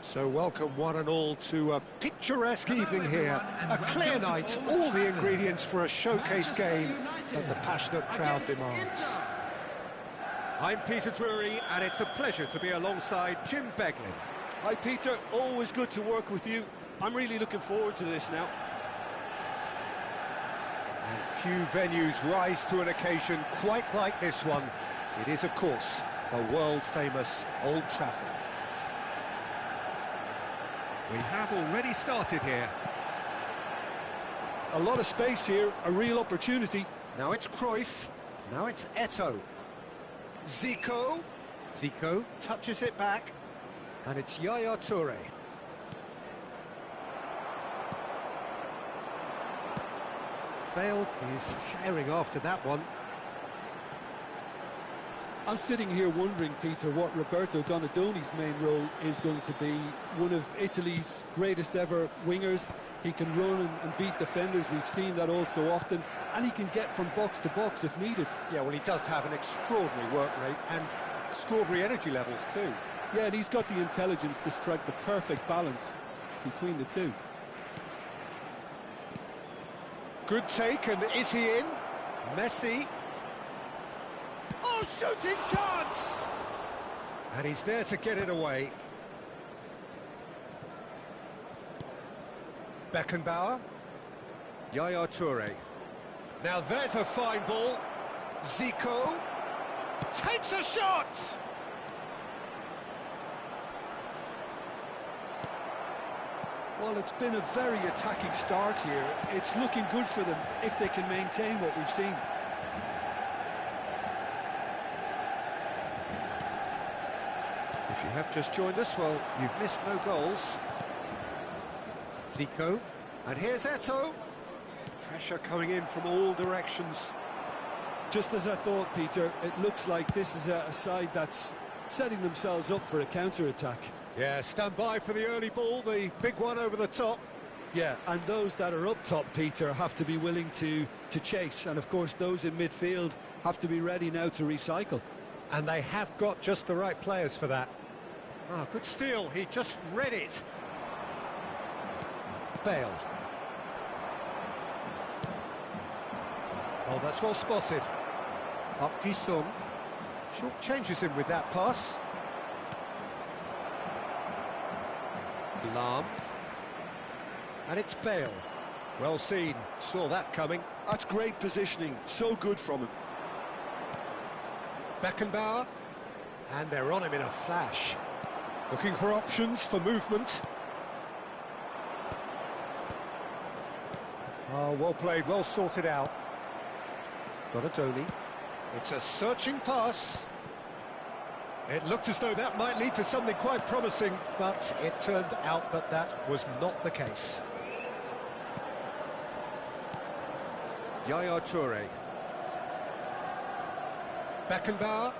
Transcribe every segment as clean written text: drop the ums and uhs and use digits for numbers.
So welcome one and all to a picturesque evening here. A clear night, all the ingredients for a showcase game that the passionate crowd demands. I'm Peter Drury, and it's a pleasure to be alongside Jim Beglin. Hi Peter, always good to work with you. I'm really looking forward to this now. And few venues rise to an occasion quite like this one. It is, of course, the world-famous Old Trafford. We have already started here. A lot of space here, a real opportunity. Now it's Cruyff, now it's Eto'o. Zico. Zico touches it back, and it's Yaya Toure. Bale is herring after that one. I'm sitting here wondering, Peter, what Roberto Donadoni's main role is going to be. One of Italy's greatest ever wingers. He can run and beat defenders, we've seen that all so often, and he can get from box to box if needed. Yeah, well, he does have an extraordinary work rate and extraordinary energy levels too. Yeah, and he's got the intelligence to strike the perfect balance between the two. Good take, and is he in? Messi. Oh, shooting chance! And he's there to get it away. Beckenbauer. Yaya Toure. Now there's a fine ball. Zico takes a shot! Well, it's been a very attacking start here. It's looking good for them if they can maintain what we've seen. If you have just joined us, well, you've missed no goals. Zico, and here's Eto'o. Pressure coming in from all directions. Just as I thought, Peter, it looks like this is a side that's setting themselves up for a counter-attack. Yeah, stand by for the early ball, the big one over the top. Yeah, and those that are up top, Peter, have to be willing to chase. And, of course, those in midfield have to be ready now to recycle. And they have got just the right players for that. Ah, good steal, he just read it. Bale. Oh, that's well spotted. Park Ji-sung. Short changes him with that pass. Lahm. And it's Bale. Well seen, saw that coming. That's great positioning, so good from him. Beckenbauer. And they're on him in a flash. Looking for options for movement. Oh, well played, well sorted out. Donadoni. It's a searching pass. It looked as though that might lead to something quite promising, but it turned out that that was not the case. Yaya Toure. Beckenbauer.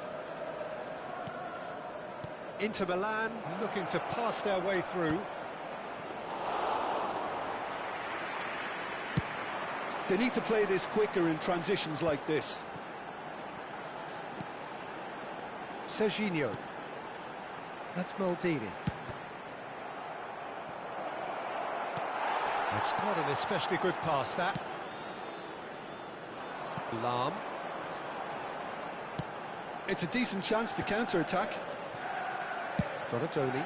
Inter Milan looking to pass their way through. They need to play this quicker in transitions like this. Serginho. That's Maldini. It's not an especially good pass, that. Lahm. It's a decent chance to counter-attack. Donadoni.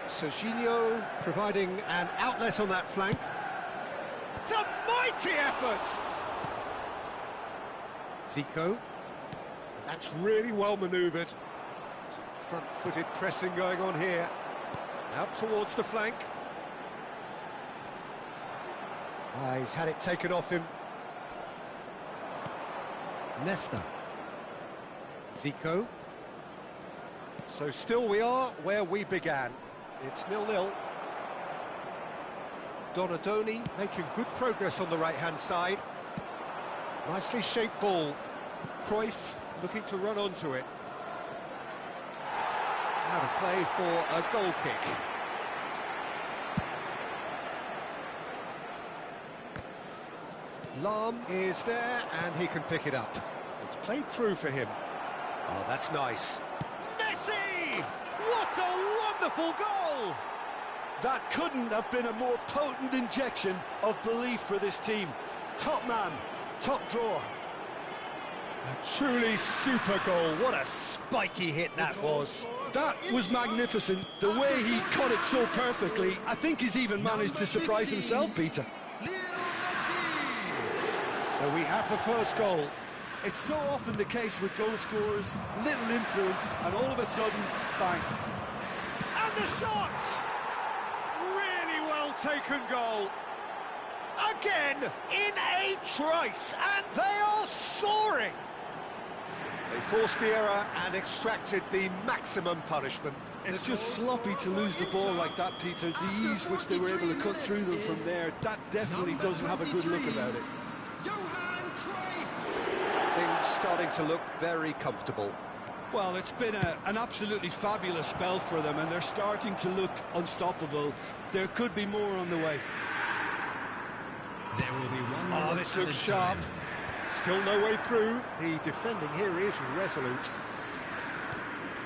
Serginho providing an outlet on that flank. It's a mighty effort! Zico. That's really well manoeuvred. Some front-footed pressing going on here. Out towards the flank. Ah, he's had it taken off him. Nesta. Zico. So still we are where we began. It's 0-0. Donadoni making good progress on the right-hand side. Nicely shaped ball. Cruyff looking to run onto it. Out of play for a goal kick. Lahm is there, and he can pick it up. It's played through for him. Oh, that's nice. Messi! What a wonderful goal! That couldn't have been a more potent injection of belief for this team. Top man, top drawer. A truly super goal. What a spiky hit that was. That was magnificent. The way he cut it so perfectly, I think he's even managed to surprise himself, Peter. So we have the first goal. It's so often the case with goal scorers, little influence, and all of a sudden, bang. And the shot! Really well taken goal. Again, in a trice, and they are soaring. They forced the error and extracted the maximum punishment. It's just sloppy to lose the ball like that, Peter. The ease which they were able to cut through them from there, that definitely doesn't have a good look about it. Things starting to look very comfortable. Well, it's been an absolutely fabulous spell for them, and they're starting to look unstoppable. There could be more on the way. There will be one. Oh, this looks sharp. Still no way through. The defending here is resolute.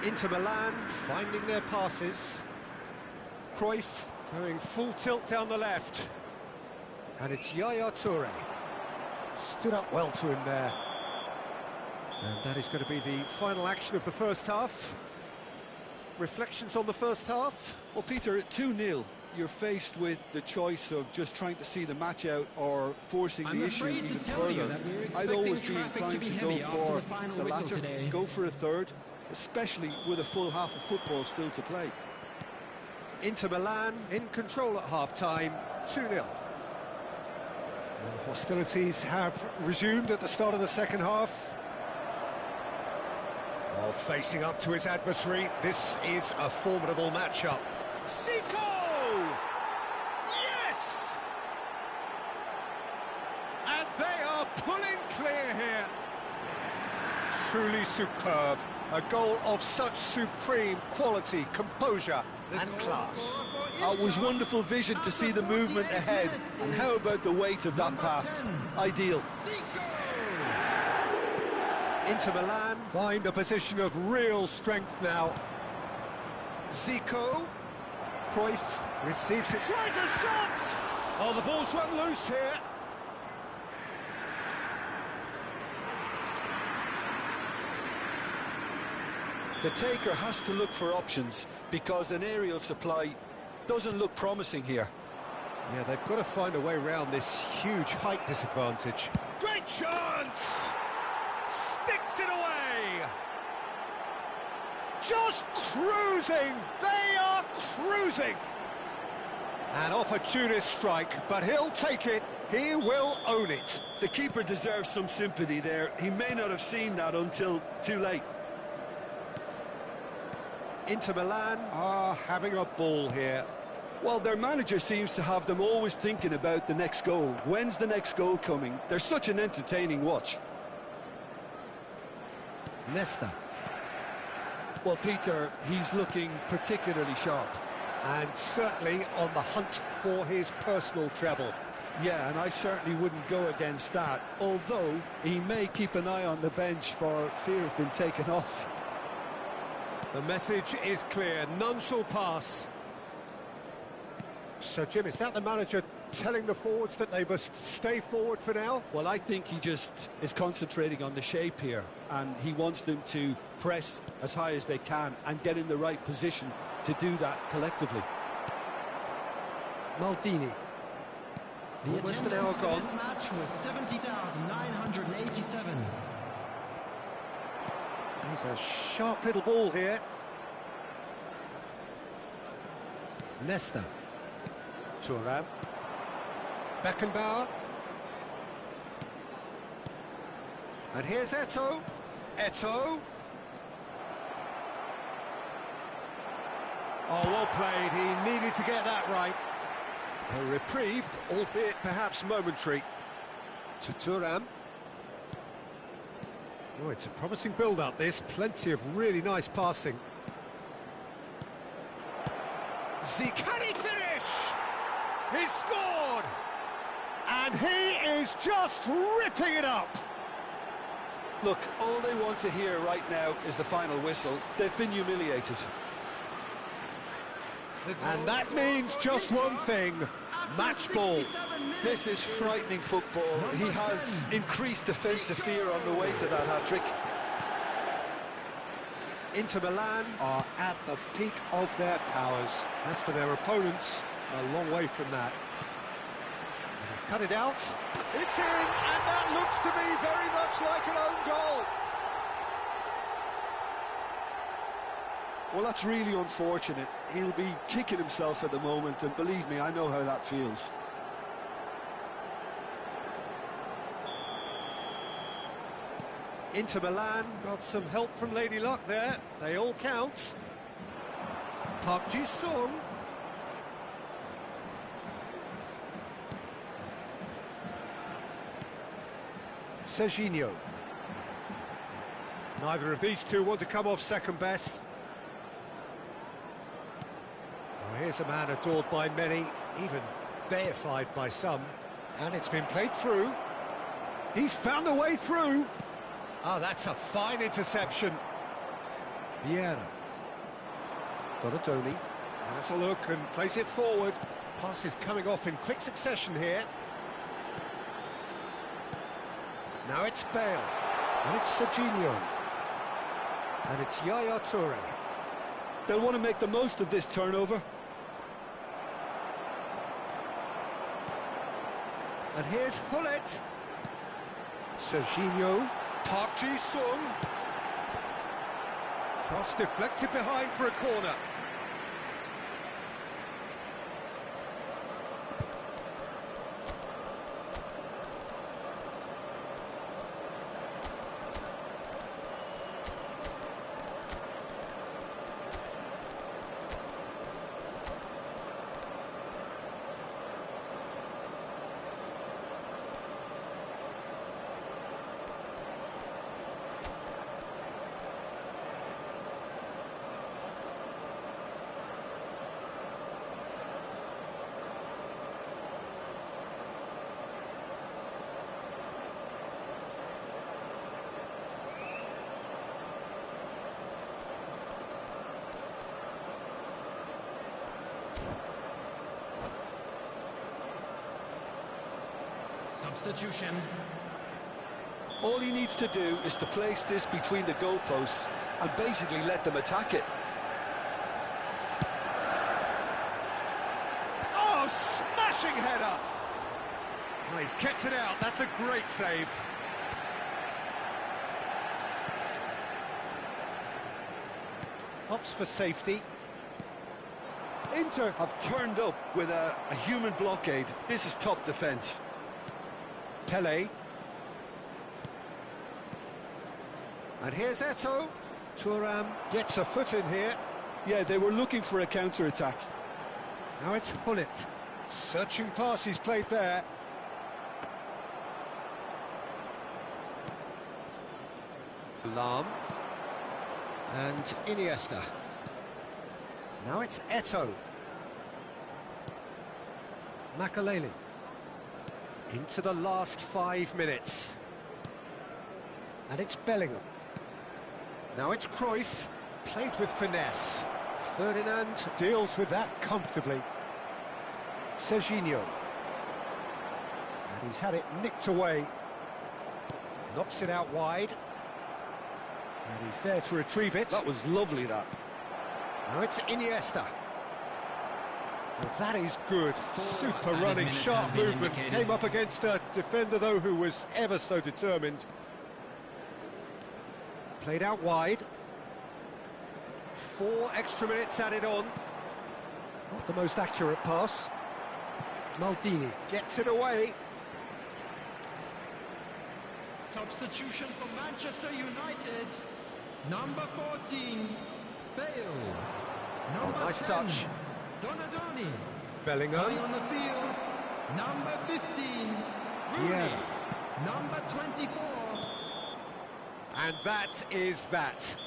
Inter Milan finding their passes. Cruyff going full tilt down the left. And it's Yaya Toure. Stood up well to him there. And that is going to be the final action of the first half. Reflections on the first half? Well, Peter, at 2-0, you're faced with the choice of just trying to see the match out or forcing the issue even further. I'd always be inclined to go for the latter, go for a third, especially with a full half of football still to play. Inter Milan in control at half-time, 2-0. Hostilities have resumed at the start of the second half. Oh, facing up to his adversary, this is a formidable matchup. Zico! Yes! And they are pulling clear here. Truly superb. A goal of such supreme quality, composure and class. It was wonderful vision to see the movement ahead. And how about the weight of that pass? Ideal. Inter Milan find a position of real strength now. Zico. Cruyff receives it. Tries a shot! Oh, the ball's run loose here. The taker has to look for options because an aerial supply doesn't look promising here. Yeah, they've got to find a way around this huge height disadvantage. Great chance! Sticks it away! Just cruising! They are cruising! An opportunist strike, but he'll take it. He will own it. The keeper deserves some sympathy there. He may not have seen that until too late. Inter Milan are having a ball here. Well, their manager seems to have them always thinking about the next goal. When's the next goal coming? They're such an entertaining watch. Nesta. Well, Peter, he's looking particularly sharp. And certainly on the hunt for his personal treble. Yeah, and I certainly wouldn't go against that, although he may keep an eye on the bench for fear of being taken off. The message is clear, none shall pass. So, Jim, is that the manager telling the forwards that they must stay forward for now? Well, I think he just is concentrating on the shape here, and he wants them to press as high as they can and get in the right position to do that collectively. Maldini. Almost an hour gone. This match was 70,987. He's a sharp little ball here. Nesta. Thuram. Beckenbauer. And here's Eto'o. Eto'o. Oh, well played. He needed to get that right. A reprieve, albeit perhaps momentary, to Thuram. Oh, it's a promising build-up, this. Plenty of really nice passing. Can he finish? He's scored! And he is just ripping it up! Look, all they want to hear right now is the final whistle. They've been humiliated. And that means just one thing, match ball. This is frightening football. He has increased defensive fear on the way to that hat-trick. Inter Milan are at the peak of their powers. As for their opponents, a long way from that. He's cut it out. It's in, and that looks to me very much like an own goal. Well, that's really unfortunate. He'll be kicking himself at the moment, and believe me, I know how that feels. Inter Milan got some help from Lady Luck there. They all count. Park Ji-sung. Serginho. Neither of these two want to come off second best. Oh, here's a man adored by many, even deified by some. And it's been played through. He's found a way through. Oh, that's a fine interception. Vieira. Donadoni. Has a look and plays it forward. Pass is coming off in quick succession here. Now it's Bale. And it's Serginho. And it's Yaya Toure. They'll want to make the most of this turnover. And here's Hullet. Serginho. Park Ji-sung. Cross deflected behind for a corner. Substitution. All he needs to do is to place this between the goalposts and basically let them attack it. Oh, smashing header! Oh, he's kept it out, that's a great save. Opts for safety. Inter have turned up with a human blockade. This is top defence. Pele. And here's Eto'o. Thuram gets a foot in here. Yeah, they were looking for a counter-attack. Now it's Hullet. Searching pass he's played there. Lahm. And Iniesta. Now it's Eto'o. Makelele. Into the last 5 minutes. And it's Bellingham. Now it's Cruyff, played with finesse. Ferdinand deals with that comfortably. Serginho. And he's had it nicked away. Knocks it out wide. And he's there to retrieve it. That was lovely, that. Now it's Iniesta. Well, that is good. Super running, sharp movement. Came up against a defender, though, who was ever so determined. Played out wide. 4 extra minutes added on. Not the most accurate pass. Maldini gets it away. Substitution for Manchester United. Number 14, Bale. Number Nice 10, touch. Donadoni. Bellingham. Coming on the field, number 15, Rooney. Yeah. Number 24. And that is that.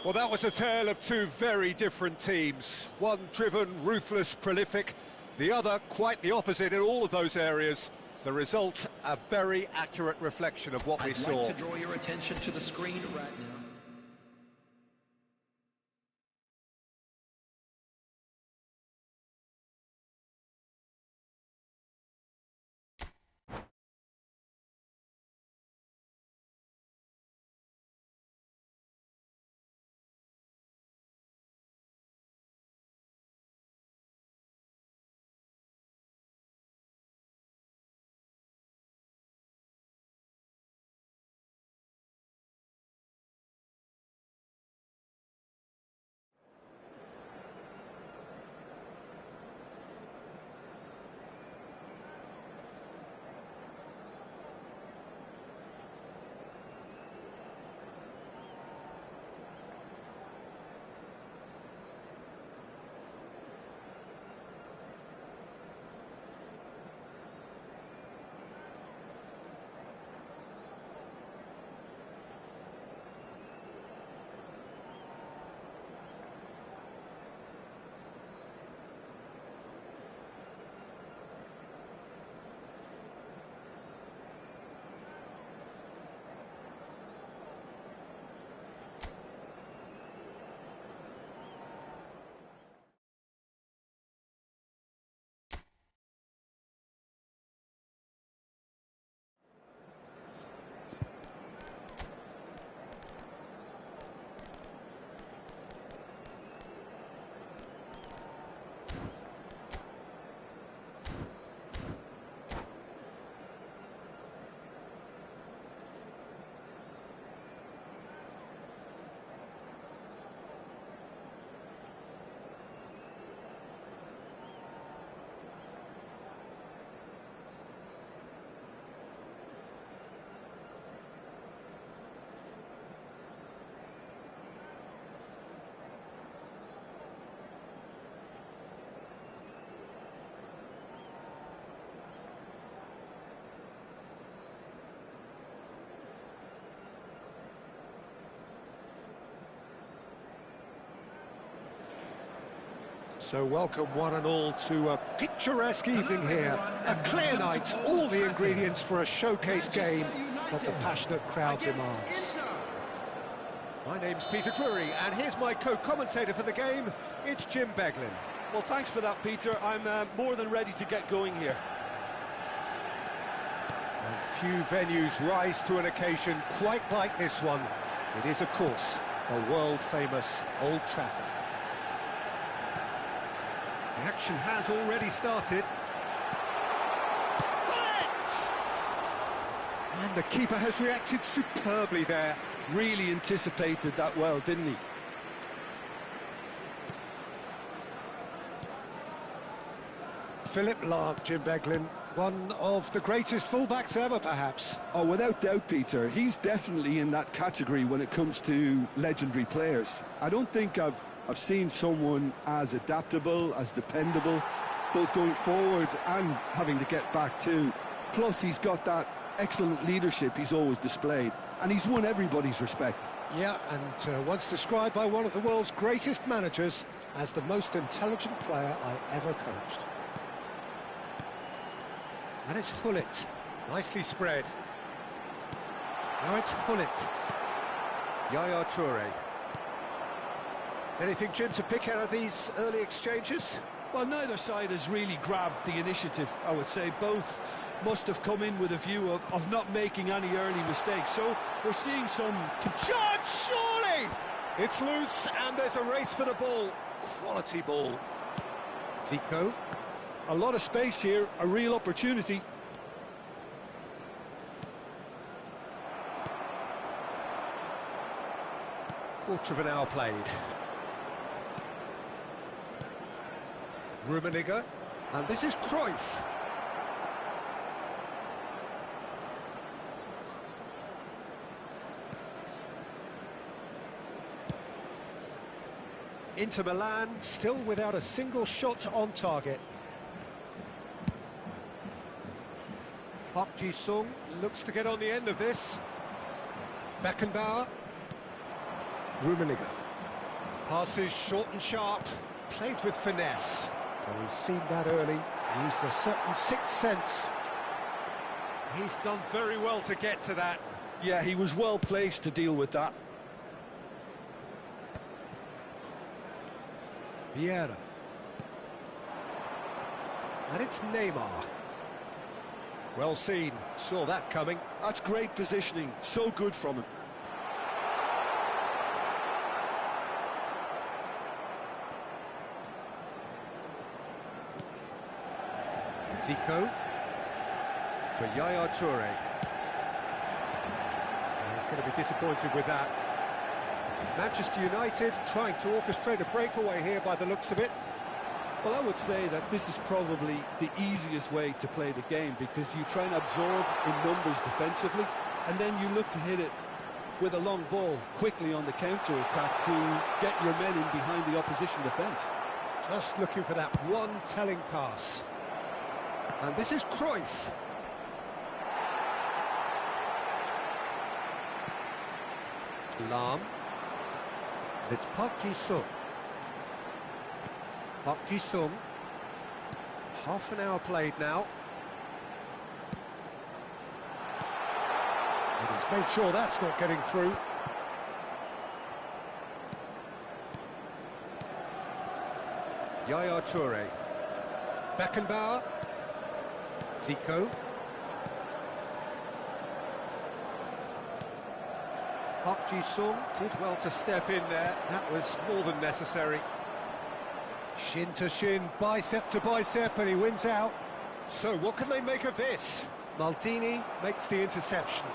Well, that was a tale of two very different teams. One driven, ruthless, prolific. The other quite the opposite in all of those areas. The result, a very accurate reflection of what we saw. I'd like to draw your attention to the screen right now. So welcome one and all to a picturesque evening here. A clear night, all the ingredients for a showcase game that the passionate crowd demands. My name's Peter Drury, and here's my co-commentator for the game, it's Jim Beglin. Well, thanks for that, Peter. I'm more than ready to get going here. And few venues rise to an occasion quite like this one. It is, of course, a world-famous Old Trafford. The action has already started. And the keeper has reacted superbly there. Really anticipated that well, didn't he? Philipp Lahm, Jim Beglin, one of the greatest fullbacks ever, perhaps. Oh, without doubt, Peter. He's definitely in that category when it comes to legendary players. I don't think I've seen someone as adaptable, as dependable, both going forward and having to get back too. Plus, he's got that excellent leadership he's always displayed, and he's won everybody's respect. Yeah, and once described by one of the world's greatest managers as the most intelligent player I ever coached. And it's Gullit, nicely spread. Now it's Gullit. Yaya Toure. Anything, Jim, to pick out of these early exchanges? Well, neither side has really grabbed the initiative, I would say. Both must have come in with a view of not making any early mistakes. So we're seeing some... Shot, surely! It's loose, and there's a race for the ball. Quality ball. Zico. A lot of space here, a real opportunity. Quarter of an hour played. Rummenigge, and this is Cruyff. Inter Milan still without a single shot on target. Park Ji-sung looks to get on the end of this. Beckenbauer. Rummenigge. Passes short and sharp, played with finesse. And he's seen that early, used a certain sixth sense. He's done very well to get to that. Yeah, he was well placed to deal with that. Vieira. And it's Neymar. Well seen, saw that coming. That's great positioning, so good from him. Zico for Yaya Toure. He's going to be disappointed with that. Manchester United trying to orchestrate a breakaway here by the looks of it. Well, I would say that this is probably the easiest way to play the game, because you try and absorb in numbers defensively, and then you look to hit it with a long ball quickly on the counter-attack to get your men in behind the opposition defence. Just looking for that one telling pass. And this is Cruyff. Lahm. It's Park Ji-sung. Park Ji-sung. Half an hour played now. And he's made sure that's not getting through. Yaya Toure. Beckenbauer. Zico. Park Ji-sung did well to step in there. That was more than necessary. Shin to shin, bicep to bicep, and he wins out. So what can they make of this? Maldini makes the interception.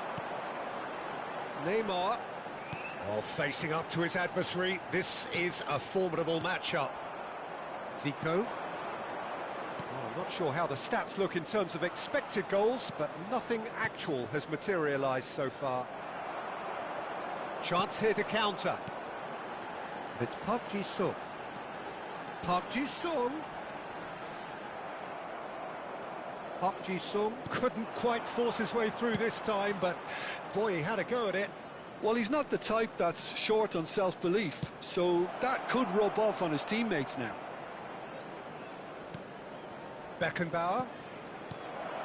Neymar. Oh, facing up to his adversary. This is a formidable matchup. Zico. I'm not sure how the stats look in terms of expected goals, but nothing actual has materialised so far. Chance here to counter. It's Park Ji-sung. Park Ji-sung. Park Ji-sung couldn't quite force his way through this time, but boy, he had a go at it. Well, he's not the type that's short on self-belief, so that could rub off on his teammates now. Beckenbauer.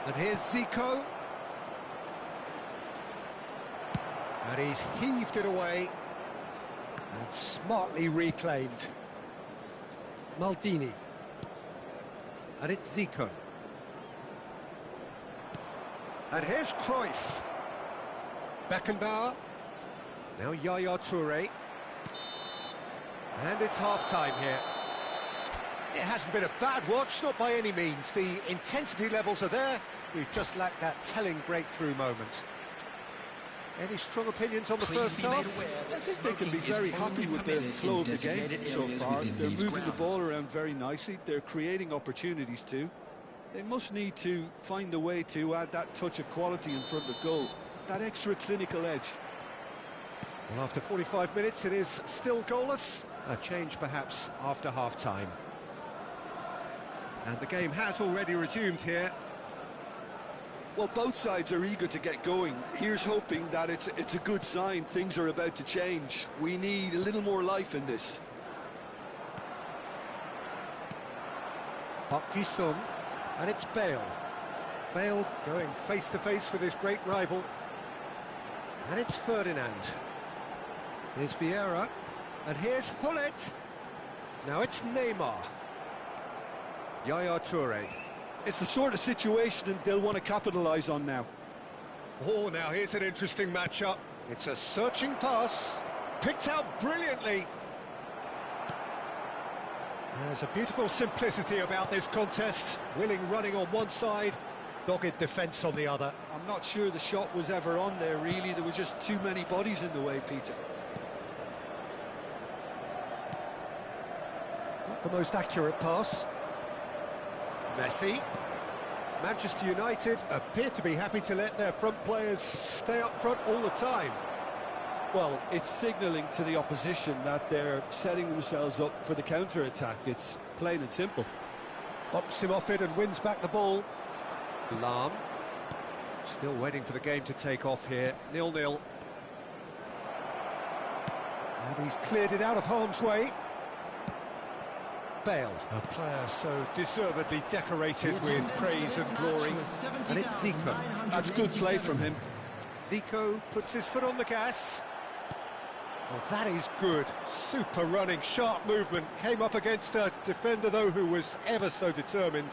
And here's Zico. And he's heaved it away. And smartly reclaimed. Maldini. And it's Zico. And here's Cruyff. Beckenbauer. Now Yaya Touré. And it's half-time here. It hasn't been a bad watch, not by any means. The intensity levels are there. We've just lacked that telling breakthrough moment. Any strong opinions on the first half? I think they can be very happy with the flow of the game so far. They're moving the ball around very nicely. They're creating opportunities too. They must need to find a way to add that touch of quality in front of goal, that extra clinical edge. Well, after 45 minutes, it is still goalless. A change perhaps after half-time. And the game has already resumed here. Well, both sides are eager to get going. Here's hoping that it's a good sign. Things are about to change. We need a little more life in this. Park Ji-sung, and it's Bale. Bale going face-to-face with his great rival. And it's Ferdinand. Here's Vieira, and here's Hullet. Now it's Neymar. Yaya Touré. It's the sort of situation they'll want to capitalise on now. Oh, now here's an interesting matchup. It's a searching pass, picked out brilliantly. There's a beautiful simplicity about this contest. Willing running on one side, dogged defence on the other. I'm not sure the shot was ever on there, really. There were just too many bodies in the way, Peter. Not the most accurate pass. Messi. Manchester United appear to be happy to let their front players stay up front all the time. Well, it's signalling to the opposition that they're setting themselves up for the counter-attack. It's plain and simple. Bumps him off it and wins back the ball. Lahm. Still waiting for the game to take off here. 0-0. And he's cleared it out of harm's way. Bale, a player so deservedly decorated with praise and glory. And it's Zico. That's good play from him. Zico puts his foot on the gas. Well, that is good. Super running, sharp movement. Came up against a defender, though, who was ever so determined.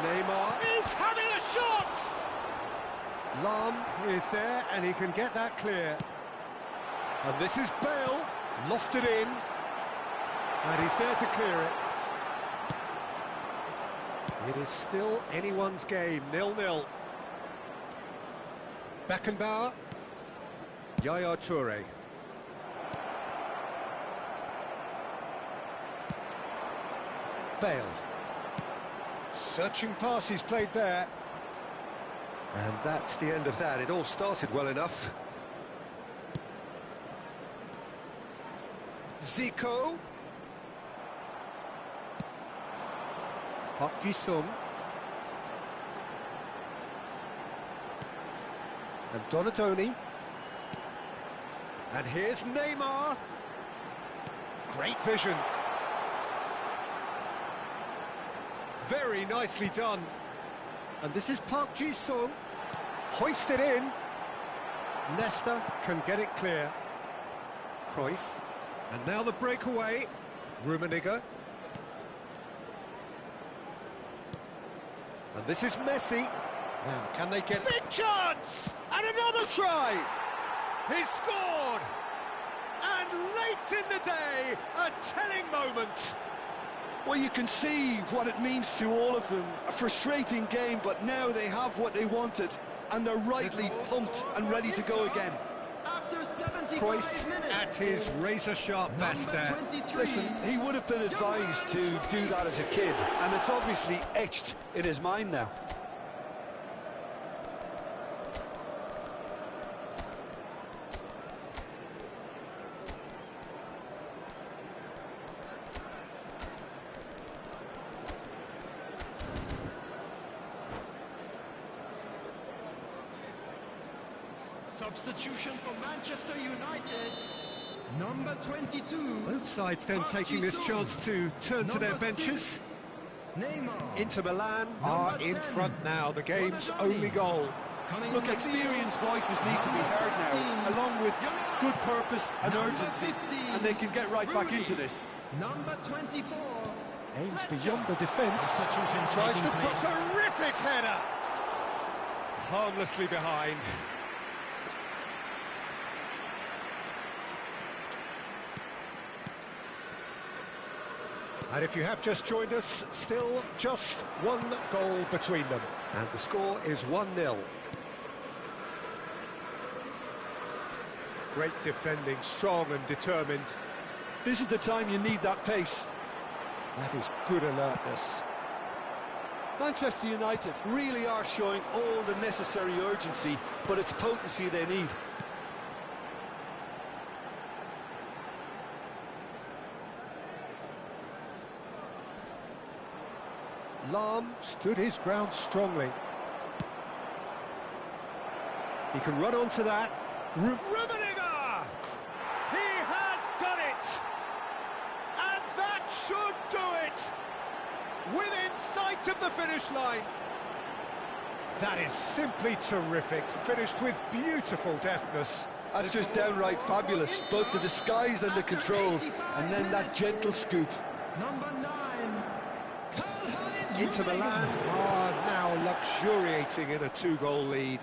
Neymar is having a shot! Lahm is there, and he can get that clear. And this is Bale, lofted in. And he's there to clear it. It is still anyone's game, 0-0. Beckenbauer. Yaya Touré. Bale. Searching pass he's played there. And that's the end of that. It all started well enough. Zico. Park Ji-sung. And Donadoni. And here's Neymar. Great vision. Very nicely done. And this is Park Ji-sung. Hoisted in. Nesta can get it clear. Cruyff. And now the breakaway. Rummenigge. And this is Messi. Now, can they get... Big chance! And another try! He's scored! And late in the day, a telling moment. Well, you can see what it means to all of them. A frustrating game, but now they have what they wanted. And they're rightly pumped and ready to go again. Cruyff at his razor-sharp best there. Listen, he would have been advised to do that as a kid, and it's obviously etched in his mind now. Substitution for Manchester United, number 22. Both sides then taking this chance to turn to their benches. Neymar. Inter Milan are in front now, the game's only goal. Look, experienced voices need to be heard now, along with good purpose and urgency, and they can get right back into this. Number 24. Aims beyond the defence, tries to put terrific header. Harmlessly behind. And if you have just joined us, still just one goal between them. And the score is 1-0. Great defending, strong and determined. This is the time you need that pace. That is good alertness. Manchester United really are showing all the necessary urgency, but it's potency they need. Lahm stood his ground strongly. He can run onto that. Rummenigge! He has done it! And that should do it! Within sight of the finish line. That is simply terrific, finished with beautiful deftness. That's just downright fabulous, both the disguise and the control, and then that gentle scoop. Number 9. Inter Milan are now luxuriating in a 2-goal lead.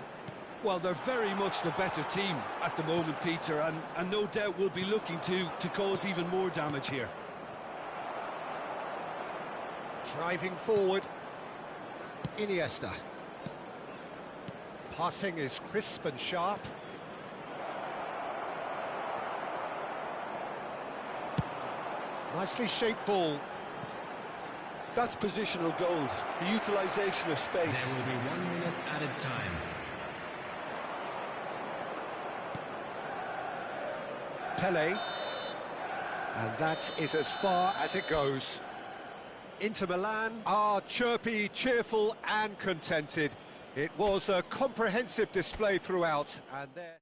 Well, they're very much the better team at the moment, Peter, and no doubt will be looking to cause even more damage here. Driving forward, Iniesta. Passing is crisp and sharp. Nicely shaped ball. That's positional gold, the utilisation of space. There will be 1 minute added time. Pele. And that is as far as it goes. Inter Milan are chirpy, cheerful and contented. It was a comprehensive display throughout, and there...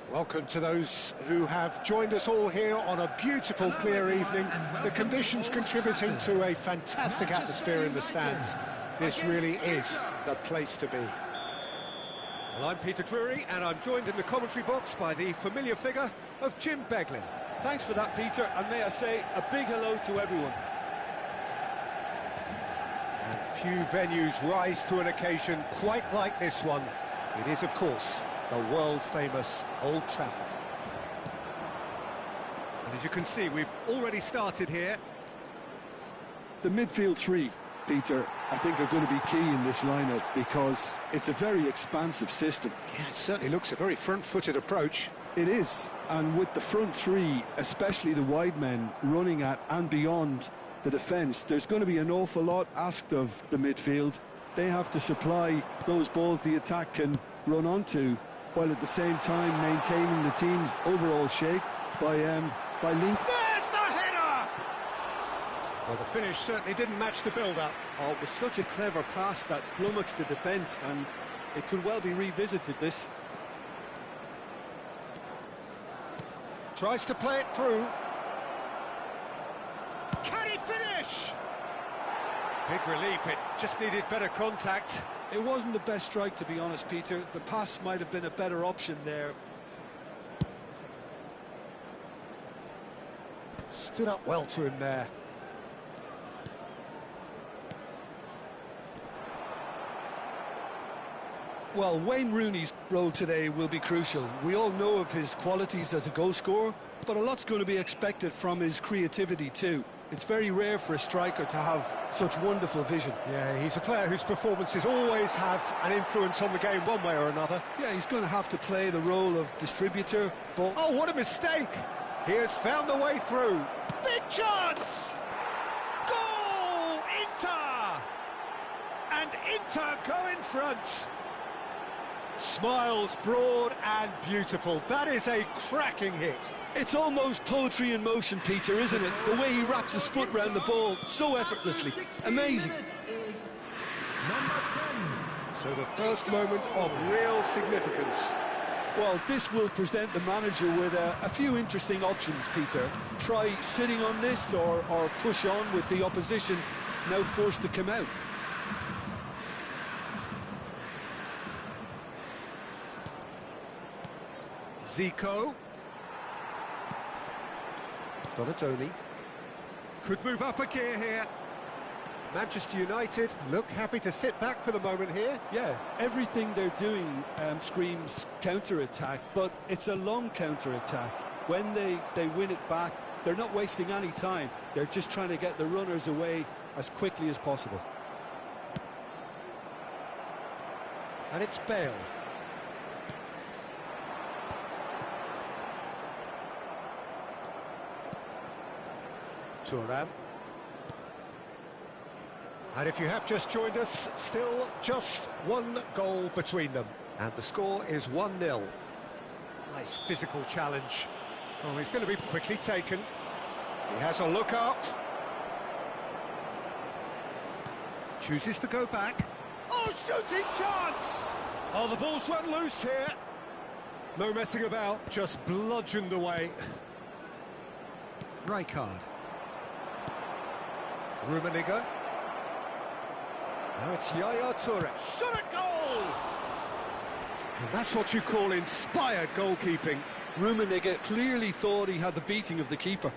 Welcome to those who have joined us all here on a beautiful, clear evening. The conditions contributing to a fantastic atmosphere in the stands. This really is the place to be. Well, I'm Peter Drury, and I'm joined in the commentary box by the familiar figure of Jim Beglin. Thanks for that, Peter, and may I say a big hello to everyone. And few venues rise to an occasion quite like this one. It is, of course, the world-famous Old Trafford. And as you can see, we've already started here. The midfield three, Peter, I think are going to be key in this lineup because it's a very expansive system. Yeah, it certainly looks a very front-footed approach. It is, and with the front three, especially the wide men, running at and beyond the defence, there's going to be an awful lot asked of the midfield. They have to supply those balls the attack can run onto, while at the same time maintaining the team's overall shape by link. There's the header! Well, the finish certainly didn't match the build-up. Oh, it was such a clever pass that flummoxed the defence, and it could well be revisited, this. Tries to play it through. Can he finish? Big relief, it just needed better contact. It wasn't the best strike, to be honest, Peter. The pass might have been a better option there. Stood up well to him there. Well, Wayne Rooney's role today will be crucial. We all know of his qualities as a goal scorer, but a lot's going to be expected from his creativity too. It's very rare for a striker to have such wonderful vision. Yeah, he's a player whose performances always have an influence on the game one way or another. Yeah, he's going to have to play the role of distributor, but... Oh, what a mistake! He has found the way through. Big chance! Goal! Inter! And Inter go in front. Smiles broad and beautiful. That is a cracking hit. It's almost poetry in motion, Peter, isn't it? The way he wraps his foot round the ball so effortlessly. Amazing. So the first moment of real significance. Well, this will present the manager with a few interesting options, Peter. Try sitting on this or push on with the opposition now forced to come out. Zico. Donatoni. Could move up a gear here. Manchester United look happy to sit back for the moment here. Yeah, everything they're doing screams counter-attack, but it's a long counter-attack. When they win it back, they're not wasting any time. They're just trying to get the runners away as quickly as possible. And it's Bale. Thuram. And if you have just joined us, still just one goal between them. And the score is 1-0. Nice physical challenge. Oh, he's going to be quickly taken. He has a look up. Chooses to go back. Oh, shooting chance! Oh, the ball's run loose here. No messing about, just bludgeoned away. Rijkaard. Rummenigge. Now it's Yaya Toure. Shot a goal! And that's what you call inspired goalkeeping. Rummenigge clearly thought he had the beating of the keeper.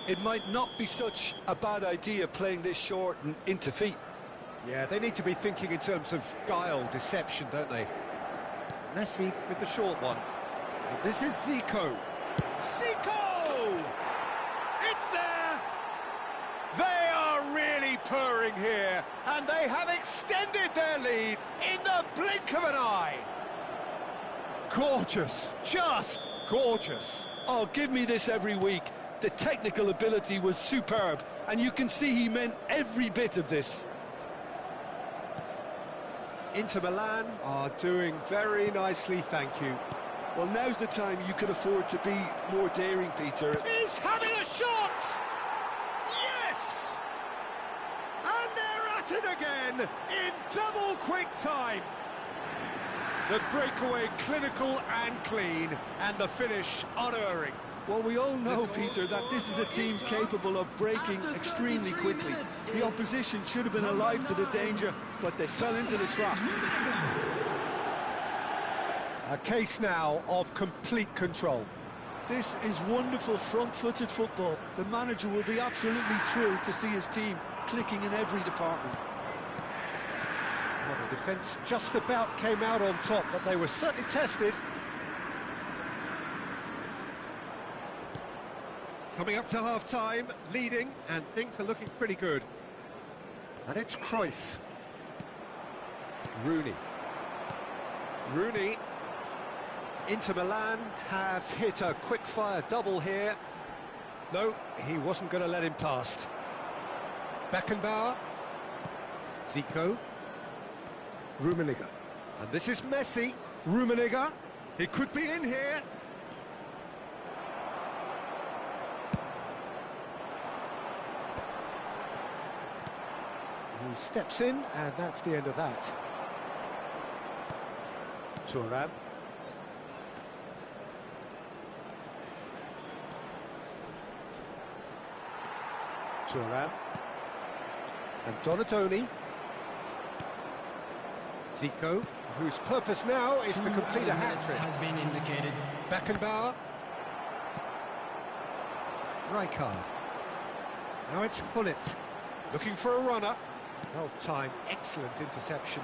It might not be such a bad idea playing this short and into feet. Yeah, they need to be thinking in terms of guile, deception, don't they? Messi with the short one. And this is Zico. Zico! It's there! They are really purring here, and they have extended their lead in the blink of an eye. Gorgeous, just gorgeous. Oh, give me this every week. The technical ability was superb, and you can see he meant every bit of this. Inter Milan are doing very nicely, thank you. Well, now's the time you can afford to be more daring, Peter. He's having a shot! Yes! And they're at it again in double quick time. The breakaway clinical and clean, and the finish unerring. Well, we all know, Peter, that this is a team capable of breaking extremely quickly. The opposition should have been alive to the danger, but they fell into the trap. A case now of complete control. This is wonderful front-footed football. The manager will be absolutely thrilled to see his team clicking in every department. What a defence just about came out on top, but they were certainly tested. Coming up to half-time, leading, and things are looking pretty good. And it's Cruyff. Rooney. Inter Milan have hit a quick-fire double here. No, he wasn't going to let him past. Beckenbauer. Zico. Rummenigge. And this is Messi. Rummenigge. He could be in here. He steps in, and that's the end of that. Thuram. And Donatoni. Zico, whose purpose now is to complete a hat-trick. Has been indicated. Beckenbauer. Rijkaard. Now it's Gullit, looking for a runner. Well timed, excellent interception.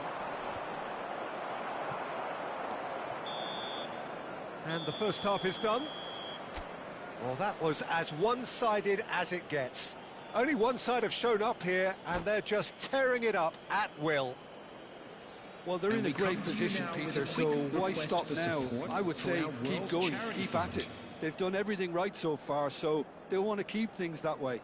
And the first half is done. Well, that was as one-sided as it gets. Only one side have shown up here, and they're just tearing it up at will. Well, they're in a great position, Peter, so why stop now? I would say keep going, keep at it. They've done everything right so far, so they'll want to keep things that way.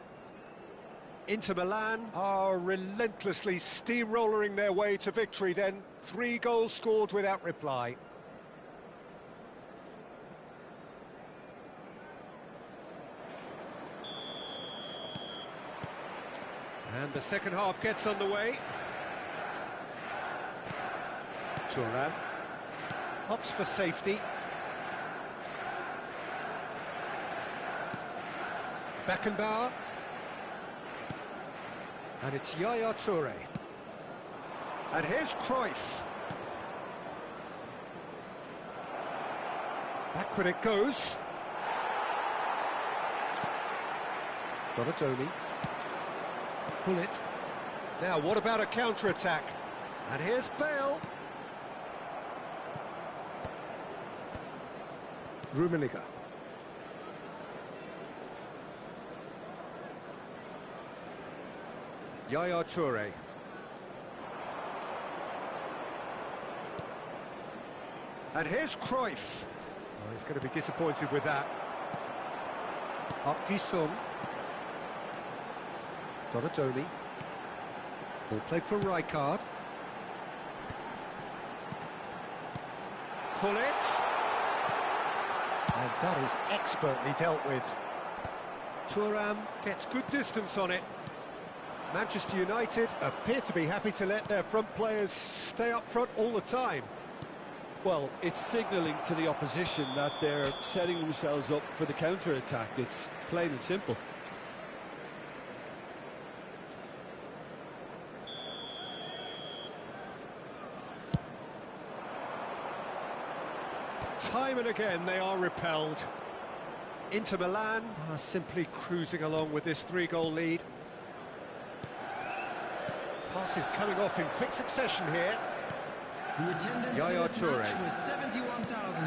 Inter Milan are relentlessly steamrolling their way to victory then. 3 goals scored without reply. And the second half gets underway. Thuram opts for safety. Beckenbauer. And it's Yaya Toure. And here's Cruyff. Backward it goes. Donatoni. Gullit. Now, what about a counter-attack? And here's Bale. Rummenigge. Yaya Toure. And here's Cruyff. Oh, he's going to be disappointed with that. Park Ji-sung. Donatoni. Ball played for Rijkaard. Gullit. And that is expertly dealt with. Thuram gets good distance on it. Manchester United appear to be happy to let their front players stay up front all the time. Well, it's signalling to the opposition that they're setting themselves up for the counter-attack. It's plain and simple. Time and again they are repelled. Inter Milan are simply cruising along with this 3-goal lead. Passes coming off in quick succession here. Yaya Toure.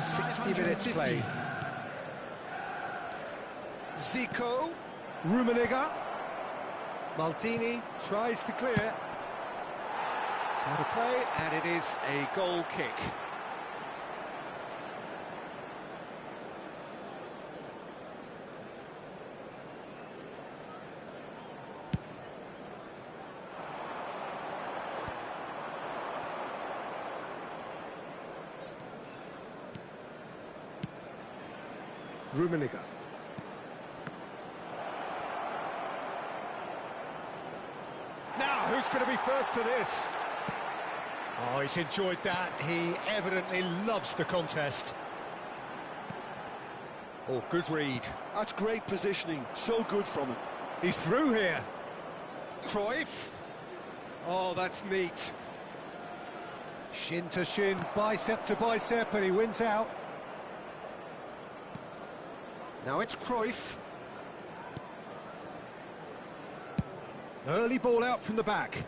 60 minutes played. Zico. Rummenigge. Maldini tries to clear. It's out of play, and it is a goal kick. Rummenigge. Now, who's going to be first to this? Oh, he's enjoyed that. He evidently loves the contest. Oh, good read. That's great positioning. So good from him. He's through here. Cruyff. Oh, that's neat. Shin to shin, bicep to bicep, and he wins out. Now it's Cruyff. Early ball out from the back.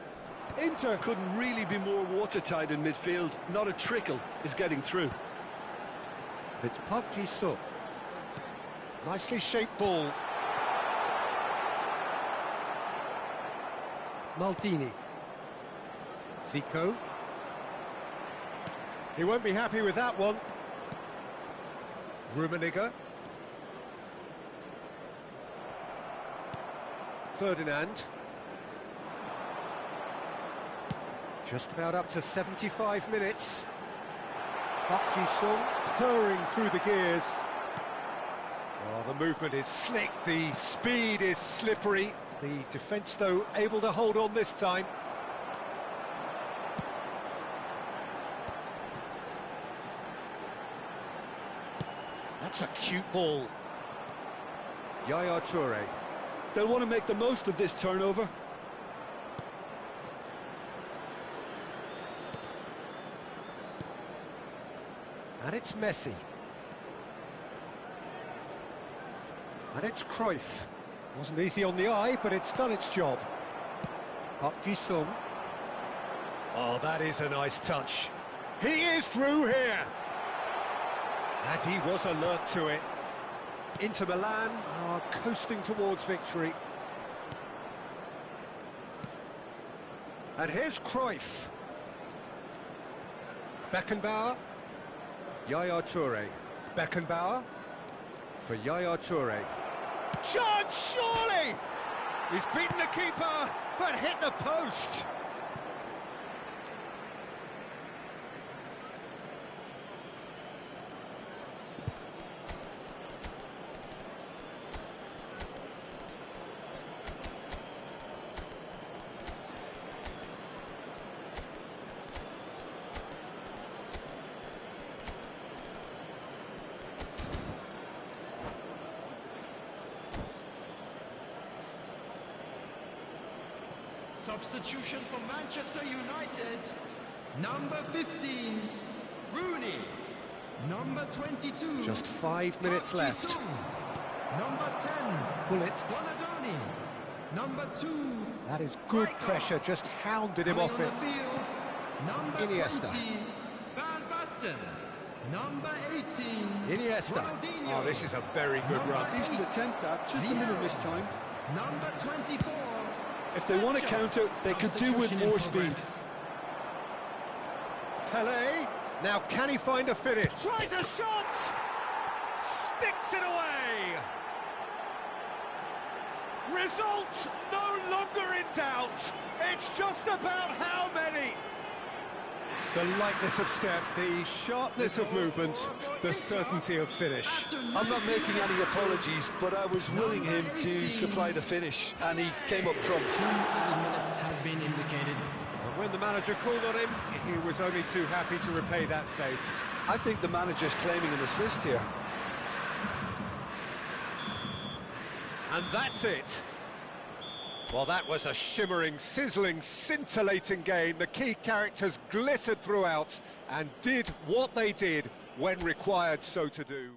Inter couldn't really be more watertight in midfield. Not a trickle is getting through. It's Park Ji-sung. Nicely shaped ball. Maldini. Zico. He won't be happy with that one. Rummenigge. Ferdinand. Just about up to 75 minutes. Park Ji-sung purring through the gears. Oh, the movement is slick, the speed is slippery. The defence, though, able to hold on this time. That's a cute ball. Yaya Toure. They'll want to make the most of this turnover. And it's Messi. And it's Cruyff. Wasn't easy on the eye, but it's done its job. Park Ji-sung. Oh, that is a nice touch. He is through here. And he was alert to it. Inter Milan are coasting towards victory. And here's Cruyff. Beckenbauer. Yaya Toure. Beckenbauer for Yaya Toure. Chance, surely! He's beaten the keeper, but hit the post. Substitution for Manchester United. Number 15, Rooney. Number 22. Just 5 minutes left. Number 10, Bullet. Donadoni. Number 2. That is good pressure, just hounded him off it. Number Iniesta. 20, Van Basten. Number 18, Iniesta. Ronaldinho. Oh, this is a very good run. Decent attempt that, just a little mistimed. Number 24. If they want to counter, they could do with more speed. Pelé. Now can he find a finish? Tries a shot! Sticks it away! Result no longer in doubt. It's just about how many. The lightness of step, the sharpness of movement, the certainty of finish. I'm not making any apologies, but I was willing him to supply the finish, and he came up trumps. Minutes has been indicated. And when the manager called on him, he was only too happy to repay that fate. I think the manager's claiming an assist here. And that's it. Well, that was a shimmering, sizzling, scintillating game. The key characters glittered throughout and did what they did when required so to do.